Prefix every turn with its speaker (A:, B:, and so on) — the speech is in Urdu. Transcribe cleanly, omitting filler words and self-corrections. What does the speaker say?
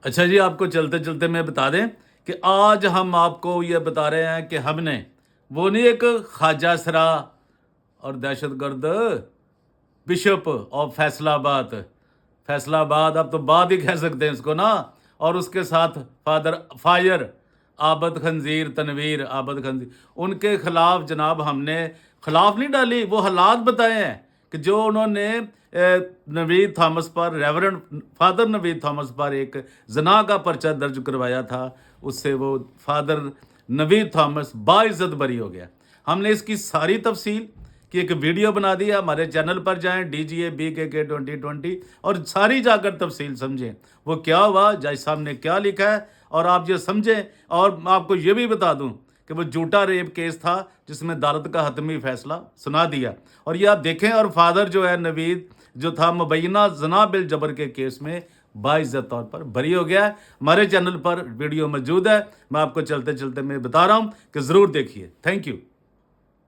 A: اچھا جی، آپ کو چلتے چلتے میں بتا دیں کہ آج ہم آپ کو یہ بتا رہے ہیں کہ ہم نے وہ نہیں ایک خواجہ سرا اور دہشت گرد بشپ آف فیصلہ آباد اب تو بعد ہی کہہ سکتے ہیں اس کو نا، اور اس کے ساتھ فادر فائر عابد خنزیر تنویر عابد خنزیر، ان کے خلاف جناب ہم نے خلاف نہیں ڈالی، وہ حالات بتائے ہیں کہ جو انہوں نے نوید تھامس پر، ریورنڈ فادر نوید تھامس پر ایک زنا کا پرچہ درج کروایا تھا، اس سے وہ فادر نوید تھامس باعزت بری ہو گیا۔ ہم نے اس کی ساری تفصیل کی ایک ویڈیو بنا دی ہے، ہمارے چینل پر جائیں DGA BKK 2020 اور ساری جا کر تفصیل سمجھیں وہ کیا ہوا، جج صاحب نے کیا لکھا ہے، اور آپ یہ سمجھیں۔ اور میں آپ کو یہ بھی بتا دوں کہ وہ جھوٹا ریپ کیس تھا جس میں عدالت کا حتمی فیصلہ سنا دیا، اور یہ آپ دیکھیں۔ اور فادر جو ہے نوید جو تھا مبینہ زنا بالجبر کے کیس میں باعزت طور پر بری ہو گیا ہے۔ ہمارے چینل پر ویڈیو موجود ہے، میں آپ کو چلتے چلتے میں بتا رہا ہوں کہ ضرور دیکھیے۔ Thank you.